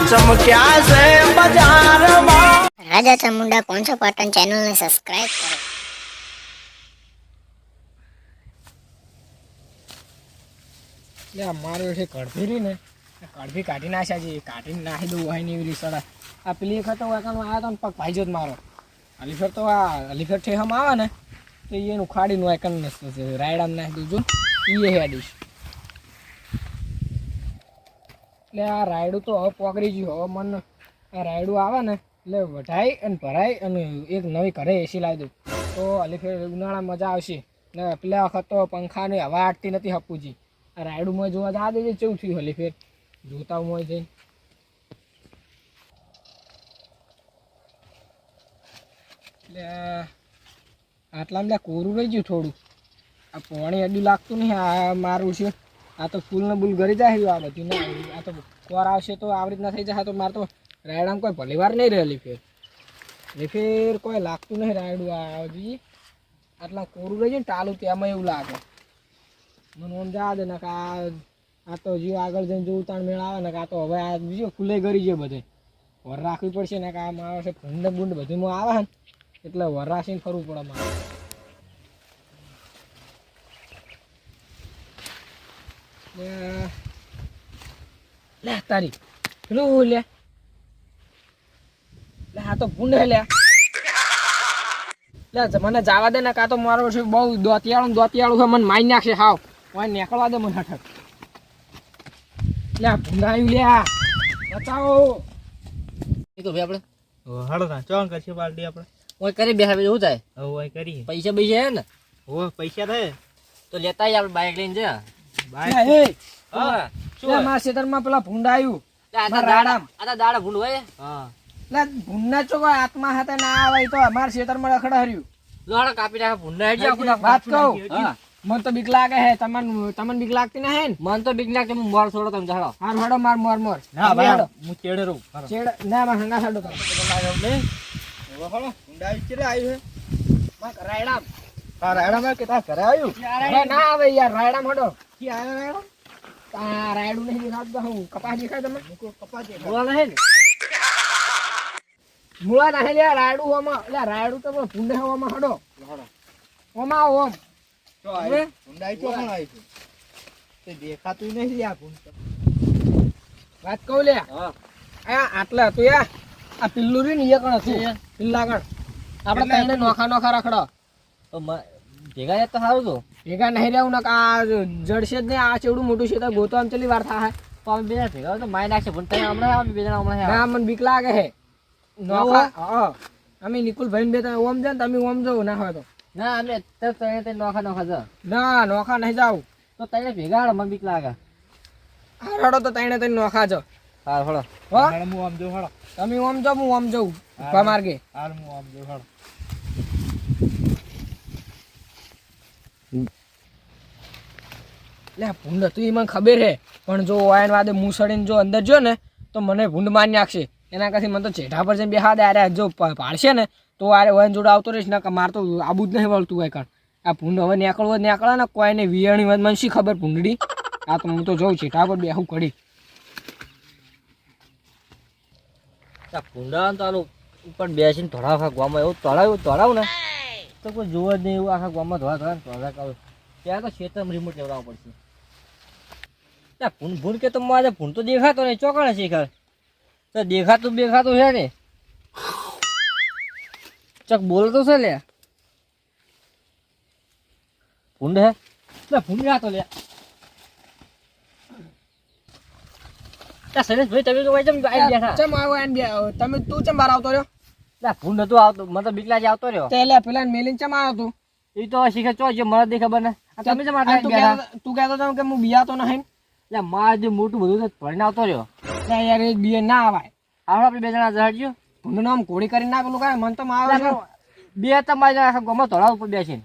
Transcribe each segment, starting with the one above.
ચમક્યા છે બજારમાં રાજા ચામુંડા 500 પાટણ ચેનલને સબસ્ક્રાઇબ કરો. મારું એઠે કડભી રહી ને કડભી કાઢી નાખ્યા છે કાઢીને નાખી દઉં હોય ને એવી રીતે સડા આ પેલી વખત તો વાંકાનો આવ્યો તો ને પગ ભાઈ જ મારો અલીફેર તો આ અલીફેર ઠેહમ આવે ને તો એને ઉખાડીને વાંકન રાયડામાં નાખી દઉં છું એ હેડીશ એટલે આ રાયડું તો હવે પોકરી ગયું હવે મન આ રાયડું આવે ને એટલે વઢાઈ અને ભરાઈ અને એક નવી ઘરે એસી લાવી દઉં તો અલીફેર ઉનાળા મજા આવશે ને પેલા વખત તો પંખાની હવા આટતી નથી હપુજી આ રાયડું મોય જોવા જા દેજે કેવું થયું અલીફેર જોતા મોય જઈને એટલે આટલામાં કોરું રહી ગયું થોડું આ પાણી અડ્યું લાગતું નહીં આ મારું છે આ તો ફૂલ ને બુલ ગરી જાય આ બધું ના આ તો કોર આવશે તો આવી રીતના થઈ જાય તો મારે તો રાયડામાં કોઈ ભલીવાર નહીં રહેલી ફેર કોઈ લાગતું નહીં રાયડું આ જોઈએ આટલા કોરું રહી જાય ને ટાલું તેમાં એવું લાગે મને આમ જા દે ને કે આ તો જીવ આગળ જઈને જો ઉતાણ મેળ આવે ને કે આ તો હવે આ બીજો ખુલ્લે ગરી જાય બધે વર રાખવી પડશે ને કે આમાં આવે છે ભૂંડ બુંડ બધું આવે ને એટલે વર રાખીને ફરવું પડે મારે લે તારી પેલું લે આ તો ભૂંડ લે મને જવા દે ને કાં તો મારો છે બહુ દોતિયાળું છે મને મારી નાખશે હાવ કોઈ નીકળવા દે મને હઠક લે ભૂંડાયું લે બચાવો એ તો ભાઈ આપણે હાડો ના ચોન કરશે પાર્ટી આપણે ઓય કરી બેહાવે શું થાય ઓય કરી પૈસા પૈસા હે ને ઓ પૈસા થાય તો લેતા આવીએ આપણે બાઈક લઈને જા બાઈક હા શું મારા ખેતરમાં પેલા ભૂંડાયું આ દાડા ભૂંડ હોય હા લે ભૂંડના ચોકો આત્મા હાથે ના આવે તો અમારા ખેતરમાં રખડા હર્યું લોડા કાપી નાખે ભૂંડા હેડ આપણે વાત કહું હા મન તો બીક લાગે હે તમને બીક લાગતી ના હે ને મન તો બીક લાગે હું મોર છોડો તમે જાડો હાર હડો માર મોર ના ભાઈ હું ચેડે રહું ના માર હંગા છોડો તમે લે ઓહો ઊંડા ચેડે આવ્યું હે માં રાયડા આ રાયડામાં કે તા ઘરે આવ્યું ના આવે યાર રાયડા હડો કી આવ્યો રાયડો આ રાયડું નહીં રાત દઉં કપાસ દેખાય તમે કપાસ દેખાય બોલા નહીં મુળા ના લે રાયડું હોમાં લે રાયડું તો ભૂંડે હોમાં હડો ઓમાં ઓમ તો આવે ઊંડા ચો કોણ આવી છે તે દેખાતું નહીં લે આ ભૂંડ વાત કહું લે હા આ આટલા તું યા આ પિલ્લું રી ને એ કણ હતું પિલ્લા કણ આપણે તઈને નોખા રખડો તો ભેગા તો સારું તો ભેગા નહીં રહેવું ને આ જડશે જ નહીં આ ચેવડું મોટું છે તો ગોતો આમ ચલી વાર થાય તો અમે બે ભેગા તો માય નાખશે પણ તઈ હમણાં બે જણા હમણાં ના મને બીક લાગે હે નોખા હા અમે નિકુલ ભાઈ બે તમે ઓમ જાય ને તમે ઓમ જાવ ના હોય તો ના અમે તને નોખા જા ના નોખા નહીં જાવ તો તને ભેગા મને બીક લાગે હા હડો તો તને નોખા જો હા હડો હું આમ જો હડો તમે ઓમ જાવ હું ઓમ જાઉં ઉભા માર્ગે હાલ હું આમ જો હડો લે ભૂંડ તું મને ખબર હે પણ જો વાયન વાદે મૂસડીને જો અંદર જો ને તો મને ભૂંડ મારી નાખશે એના કાથી મને તો ચેઠા પર જઈને બેહા દે અરે જો પાડશે ને તો આરે વન જોડે આવતો રહીશ ને માર તો આબુ જ નહીં વળતું હોય કારણ આ ભૂંડ હવે નીકળે ને કોઈને વિયાણી મને શી ખબર ભૂંડડી આ તો હું તો જોઉં ચેઠા પર બેહું કડી ભૂંડા તો આનું ઉપર બેસીને થોડા આખા ગામમાં એવું તળાવ ને તો કોઈ જોવા જ નહીં એવું આખા ગામમાં થોડા કહું ત્યાં તો ખેતરમાં રિમોટ લેવડાવવા પડશે ભૂંડ કે તો મારે ભૂંડ તો દેખાતો નહીં ચોકણે શીખર તો દેખાતું છે ને ચક બોલતો છે લે ભૂંડ હે ભૂંડ રાતો લે સરેશભાઈ તમે તો તમે તું ચમ બહાર આવતો રહ્યો ભૂંડ નતો આવતો મને તો બીક લાગે આવતો રહ્યો તે પેલા મેલીને ચમ આવ્યો તું એ તો શીખે ચો જે મને દે ખબર ને તમે તું કહેતો હતો કે હું બિયાતો નહીં એટલે માર જે મોટું બધું ભરીને આવતો રહ્યો યાર એક બિયે ના આવાય આપણે બે જણા જહાડજો ભૂંડ નામ ઘોડી કરીને ના પેલું કાંઈ મન તો આવે બે તમારે આખા ગામમાં તળાવ ઉપર બેસીને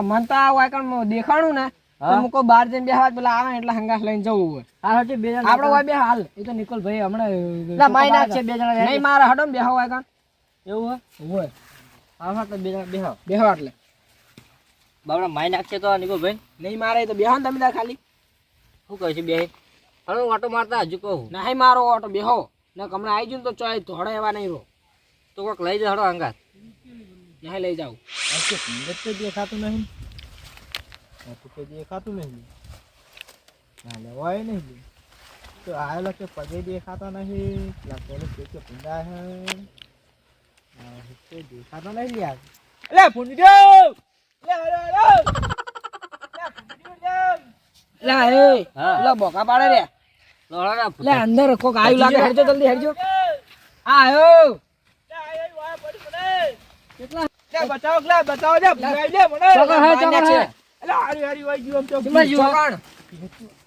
મન તો આ હોય કારણ દેખાણું ને હું કોઈ બહાર જઈને બેહવા પેલા આવે એટલે હંગાસ લઈને જવું હોય બે જણા આપડે હોય બે હાલ એ તો નિકોલ ભાઈ હમણાં માઈ નાખશે બે જણા નહીં મારે હડો ને બેહવા હોય કાન એવું હોય હા તો બે જણા બેહવા એટલે બાબડા માઈ નાખશે તો નિકોલ ભાઈ નહીં મારે તો બેહો ને તમે તાર ખાલી શું કહે છે બે હલો ઓટો મારતા હજુ કહું નહીં મારો ઓટો બેહો ને હમણાં આવી ગયું ને તો ચોય ધોળે એવા નહીં રહો. તો કોક લઈ જા હડો અંગાત. નહીં લઈ જાઉં. આ કે ભૂંડ જ તો દેખાતું નહીં. આ તો કોઈ દેખાતું નહીં. ના લેવાય નહીં. તો આયેલો કે પગે દેખાતા નહીં. પેલા પોલીસ કે ભૂંડા હે. આ કોઈ દેખાતા નહીં યાર. લે ભૂંડ્યો લે હરો હરો લે એ હા. લે બોકા પાડે રે લોડા ના લે અંદર કોક આયુ લાગે હેડજો જલ્દી હેડજો આ આયો કેટલા લે બચાવો લે બચાવો લે ભગાઈ લે મને ચોકણ હે, ચોકણ હે. લે હારી હારી વાઈ ગયું આમ તો સિમલા જીવો. ચોકણ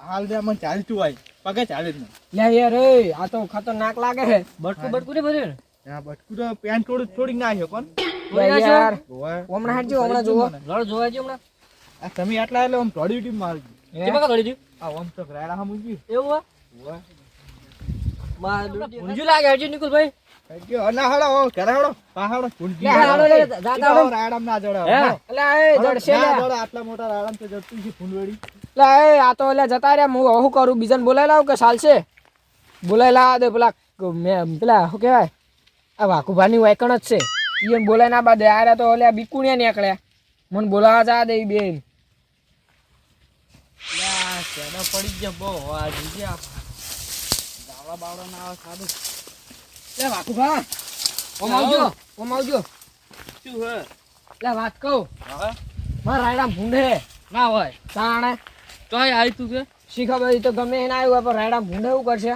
હાલ દે મને ચાલતું હોય. પગે ચાલે જ નહીં. લે યાર એ આ તો ખતરનાક લાગે છે બટકું બટકું ને બધું. આ બટકું તો પેન્ટ થોડીક ના આવ્યો કોણ. લે યાર ઓય. હમણાં હેડજો હમણાં જુઓ લોડ જોવા જો હમણાં. આ તમે આટલા એટલે આમ થોડી ટીમ મારી. કેમાં કા કરી દીધું? આ આમ તો રાડા હમ ગયું. એવું હે? ઓય. ઊંજું લાગે હજી નિકુલભાઈ. કે ના હડો ઘરે હડો પાહડો ભૂંડી. લે હાલો લે જા જા રાડામ ના જડે. હે? લે એ જડશે લે જડે આટલા મોટા રાડામ તો જડતું છે ફૂંડવડી. લે એ આ તો લે જતા રહ્યા હું શું કરું બીજાને બોલાઈ લાવ કે ચાલશે બોલાઈ લાવ દે પેલા પેલા શું કહેવાય આ વાકુભાની વાયકણ જ છે ઈયોને બોલાઈ ના બાદે આ તો ઓલે બીકુણિયા નીકળ્યા મને બોલાવા જા દે ઈ બેન લા સેનો પડી ગયો બહુ આ જીજ્યા. દાવા બાવડો ના આવે સાદું. લે વાકુભા ઓમ આવજો શું હે? લે વાત કહું હા મારા રાયડા ભૂંડે ના હોય તાણે તોય આવી તું કે શી ખબર ઈ તો ગમે એને આવ્યું પણ રાયડા ભૂંડે એવું કરશે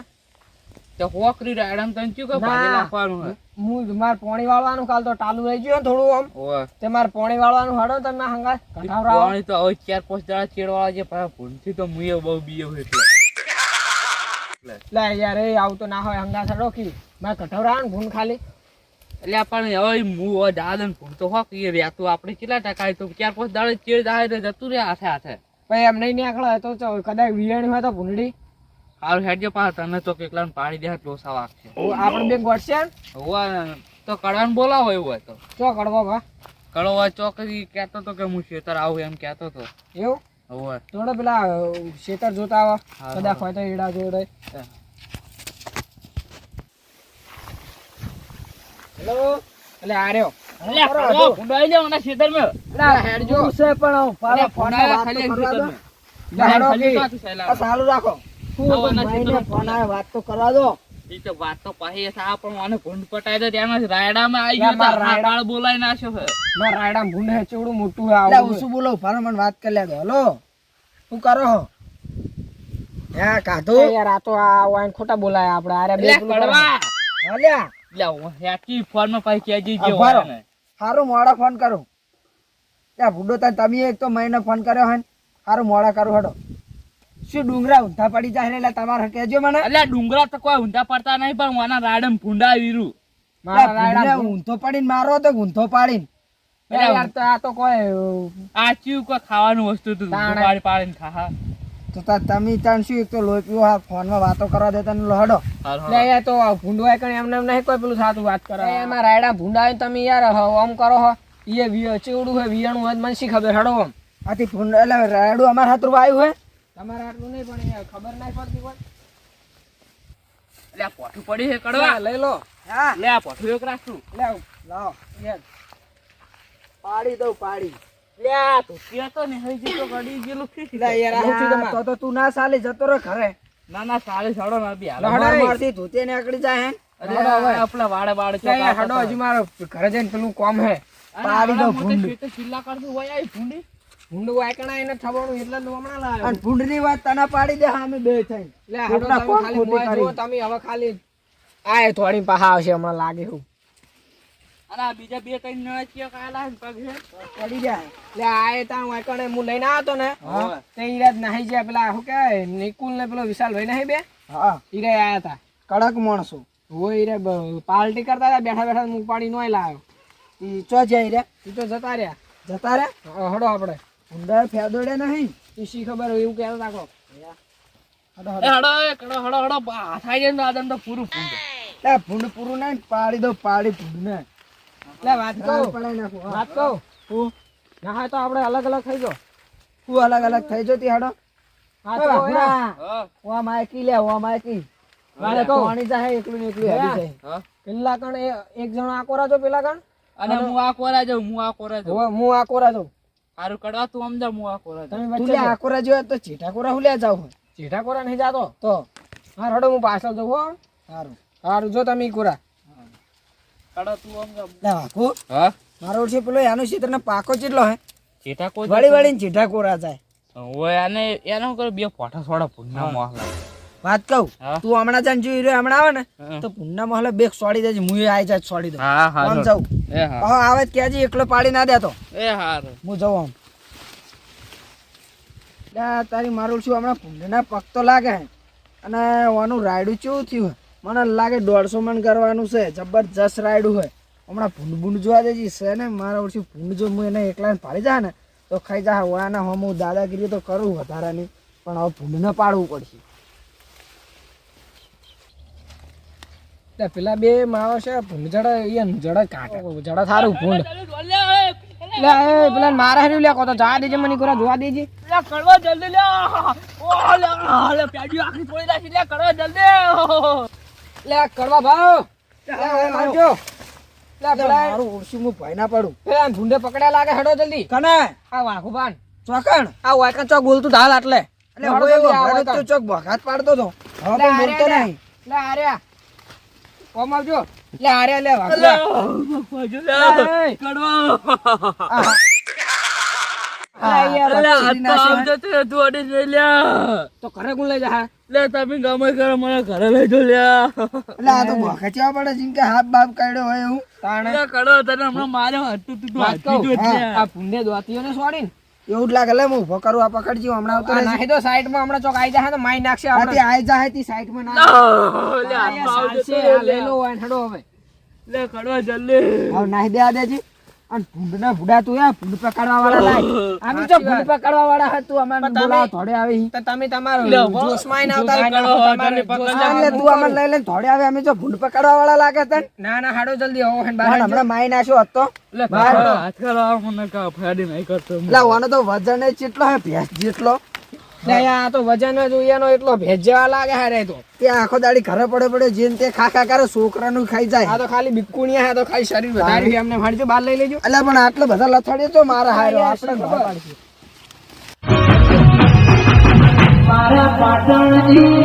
તે હોકરી રાયડામ તને શું કે ના. ભાજી નાખવાનું હે? હું મારે પોણી વાળવાનું કાલ તો ટાલું રહી ગયું ને થોડું આમ ઓય તે મારે પોણી વાળવાનું હડો તમે હંગાત કઠાવરાવો પાણી તો હવે 4-5 દાડા ચેડવાળા છે પણ ભૂંડથી તો મુએ બહુ બીયો એટલે. લે યાર એ આવું તો ના હોય હંગા સડો કી મારે કઠવરા ને ભૂન ખાલી એટલે પણ હવે હું દાદા ભૂંડ તો હોક એ રહેતું આપણે કેટલા ટકા તો 4-5 દાડા ચેડ દાય તો જતું રે હાથે હાથે. પછી એમ નહીં નીકળે તો કદાચ વિયાણી હોય તો ભૂંડી હાલ હેડજો પા તને તો કેટલા પાડી દે લોસા વાગશે. આપણે બે ગોઠશે ને હોવા તો કડવાન બોલાવો એવું હોય તો ચો કડવો ભા કડવા ચોકડી કહેતો તો કે હું શેતર આવું એમ કહેતો તો. એવું હોવે થોડો પેલા શેતર જોતા આવો હા, કદાચ હોય તો એડા જોડે હેલો એટલે આ રહ્યો ભૂંડાઈ જાવ ના શેતર મેં. હેડજો છે પણ અલ્યા, ભૂંડાયા ખાલી શેતર મેં. આ ચાલુ રાખો આવો ના શેતર ફોન આવે વાત તો કરવા દો ઈ તો વાત તો પાહી થા પણ મને ભૂંડ પટાઈ દે ત્યાં રાયડામાં આવી યા, ગયો તો મારા રાયડા- કાળ બોલાઈ નાખ્યો છે. મારા રાયડા ભૂંડે ચેવડું મોટું આવું શું બોલો ફાર મને વાત કરી લે હલો શું કરો હો હા કાધું યાર આ તો આ વાઈન ખોટા બોલાય આપણે આરે બે લે કડવા હલ્યા લે હેકી ફોન માં પાહી કેજી જે ઉભા રહો. હોય ને. હારું મોડા ફોન કરું ત્યાં ભૂડો તમે એક તો મહિને ફોન કર્યો હોય ને હારું મોડા કરું હડો શું ડુંગરા ઊંધા પડી જાય એટલે તમારે કહેજો મને અલ્યા ડુંગરા તો કોઈ ઊંધા પડતા નહીં પણ મને રાયડામાં ભૂંડા વીરું. મારા રાયડા ઊંધો પાડીને મારો તો ઊંધો પાડીને અલ્યા, યાર તો આ તો કોઈ આ ચીવ કોઈ ખાવાનું વસ્તુ હતું તાણે. પાડી પાડીને ખા. તો તમે તાણ શું એક તો લોહી પીવો હા ફોનમાં વાતો કરવા દેતા ને લહડો લે યાર તો ભૂંડવાય કણ એમને એમ નહીં કોઈ પેલું સાતું વાત કરે એમાં રાયડા ભૂંડા તમે યાર આમ કરો હો એ ચેવડું હોય વિયાણું હોય મને શી ખબર હડો આમ આથી ભૂંડ એટલે રાયડું અમારા હાથરું આવ્યું હોય તમારે આટલું નહીં પણ યાર ખબર નહીં પડતી કોઈ અલ્યા પોઠું પડી છે કડવા. લઈ લો હા લે આ પોઠું એક રાખશું. લે લાવો યાર પાડી દઉં પાડી લે આ તો કેતો ને હઈ જતો ગડી ગયેલું ખીસી. લે યાર આ તો તું ના સાલી જતો રે ઘરે ના ના સાડી સાડો ના બી હાલો. લહડા મારથી ધોતે નીકળી જાય હે અરે આપલા વાડે વાડે ચોક આવતા હડો હજી મારો ઘરે જઈને પેલું કોમ હે હતા. પાડી દઉં મોટે ભૂંડ. શેતે ચિલ્લા કરતું હોય આઈ ભૂંડી. ભૂંડ વાયકણા એને થવાનું એટલે જ હમણાં લાવ્યો અને ભૂંડની વાત તને પાડી દે અમે બે થઈ લે હડો તમે ખાલી મોય જો તમે હવે ખાલી આય થોડી પાહા આવશે હમણાં લાગે હું અને આ બીજા બે ત્રણ નળા ચિયા કાલા હે પગ હે. પડી જાય લે આય તાણ વાયકણે હું લઈને આવ્યો ને હા. તે ઈરાજ નાહી જાય પેલા શું કહેવાય નિકુલ ને પેલો વિશાલ ભાઈ નહીં બે હા ઈરે આયા હતા કડક માણસો હોય ઈરે પાર્ટી કરતા હતા બેઠા બેઠા મુખ પાડી નોય લાવ્યો ઈ ચો જાય રે ઈ તો જતા રહ્યા હડો આપણે ઊંડા ફેદોડે નહીં ઈ શી ખબર હોય એવું કહેતા રાખો એ હડો એ કડો હડો હડો બા થાય જાય ને આદમ તો પૂરું ભૂંડ. લે ભૂંડ પૂરું નહીં પાડી દો પાડી ભૂંડ ને લે વાત કહું હું ના હોય તો આપણે અલગ અલગ થઈ જો હું અલગ અલગ થઈ જતી હડો હા. ઓ માયકી લે ઓ માયકી મારે કહું પાણી જાય એકલું ને એકલું હેડી જાય. હા પેલા કણ એક જણો આ કોરા છો પેલા કણ અને હું આ કોરા જાઉં હું આ કોરા જાઉં હવે હું આ કોરા છું સારું કડવા તું સમજા હું આ કોરા જાઉં તમે તું વચ્ચે લે આકોરા જેવા તો ચીટા કોરા હું લે જાવ જેઠા કોરા નહીં જાતો તો હા રડો હું પાછળ જઉં હો સારું સારું જો તમે ઈ કોરા કડવા તું સમજા લે વાકુ હા મારો ઓળખે પેલો એનો ક્ષેત્ર ને પાકો ચેટલો હે ચેટા કોઈ વળી વળીને ચીટા કોરા જાય. ઓય આને એને શું કરું બે ફોટા છોડા ભૂંડના મોહલા વાત કહું હા. તું હમણાં જાન જોઈ રહ્યો હમણાં આવે ને હા. તો પુન્ના મહલે બેગ સોડી દેજે હું આવી જાય સોડી દઉં હા આમ જાઉં એ હા હવે આવે તો કહેજે એકલો પાડી ના દેતો એ હારું હું જાઉં આમ લે તારી મારું છું હમણાં ભૂંડના પગ તો લાગે હે અને ઓનું રાયડું કેવું થયું હે મને લાગે 150 મણ કરવાનું છે જબરજસ્ત રાયડું હોય હમણાં ભૂંડ ભૂંડ જોવા દેજી છે ને મારા ઓળખી ભૂંડ જો હું એને એકલાને પાડી જાય ને તો ખાઈ જા ઓળાના હમ હું દાદાગીરી તો કરું વધારાની પણ હવે ભૂંડને પાડવું પડશે. એટલે પેલા બે માવો છે ભૂંડ જડા એ જડા કાટે જડા થારું ભૂંડ લે એ પેલા મારા હર્યું લે કો તો જવા દેજે મને કોરા જોવા દેજે લે કડવા જલ્દી લે ઓ લે પેડી આખી થોડી રાખી લે કડવા જલ્દી લે કરવા ભાવ લે મારજો લે પેલા મારું ઓળશું હું ભય ના પડું પેલા ભૂંડે પકડ્યા લાગે હેડો જલ્દી કને આ વાઘુબાન ચોકણ આ વાયકા ચોક બોલતું ધાલ આટલે એટલે હું એવો ભરાડો તો ચોક બગાત પાડતો તો હવે પણ બોલતો નહીં. લે આર્યા કોમ આવજો લે આર્યા લે વાઘુબા કડવા આ યાર બચ્ચી નાશે હે. તો ઘરે કોણ લઈ જા લે તમે ગમે કરો મને ઘરે લઈ જો લ્યા એટલે આ તો બગાચ્યા પડે જેમ કે હાથ બાપ કાઢ્યો હોય એવું તાણે લે કડવા તને હમણાં માર્યો હતું તું વાત કહું હાથી જો હા, આ ભૂંડે દોતીઓને છોડીને એવું જ લાગે લે હું ઉભો કરું આ પકડજી હમણાં આવતો આ રહેજે. નાખી દો સાઈડમાં હમણાં ચોક આઈ જાય તો માઈ નાખશે આ આપણે તે આઈ જાય તે સાઈડમાં ના લે આ ચાલશે, આ લઈ લો વાન હેડો હવે લે કડવા જલ્દી હવે નાહી દે આ દેજી અને ભૂંડના ભૂડા તું યાર ભૂંડ પકડવા વાળા લાય આમ તો ભૂંડ પકડવા વાળા હતું અમે પણ તમે- બોલાવ થોડે આવી તો તમે તમારો લે, ઉભો. જોશમાં આઈને આવતા જોશ રહો, કરો, તમારે જલ્દી પકડ જોશમાં એટલે તું અમને લઈ લઈને થોડે આવે અમે જો ભૂંડ પકડવા વાળા લાગે તને ના ના હાડો જલ્દી આવો હેન પણ બહાર હમણાં માઈ નાખ્યો હતો લે બહાર. હાથ કરો મને કા ફાડી નહીં કરતો એટલે ઓનો તો વજન એ ચેટલો હે ભેંસ જેટલો લે આ તો વજન જ એનો એટલો ભેજ જેવા લાગે હારે તો તે આખો દાડી ઘરે પડે પડે જેને તે ખા ખા કરે છોકરાનું ખાઈ જાય આ તો ખાલી બિકુણિયા આ તો ખાલી શરીર વધારી એમને ફાડજો બહાર લઈ લેજો એટલે પણ આટલા બધા લથડીએ તો મારા હારો આપણે ના પાડીશું. મારા પાટણજી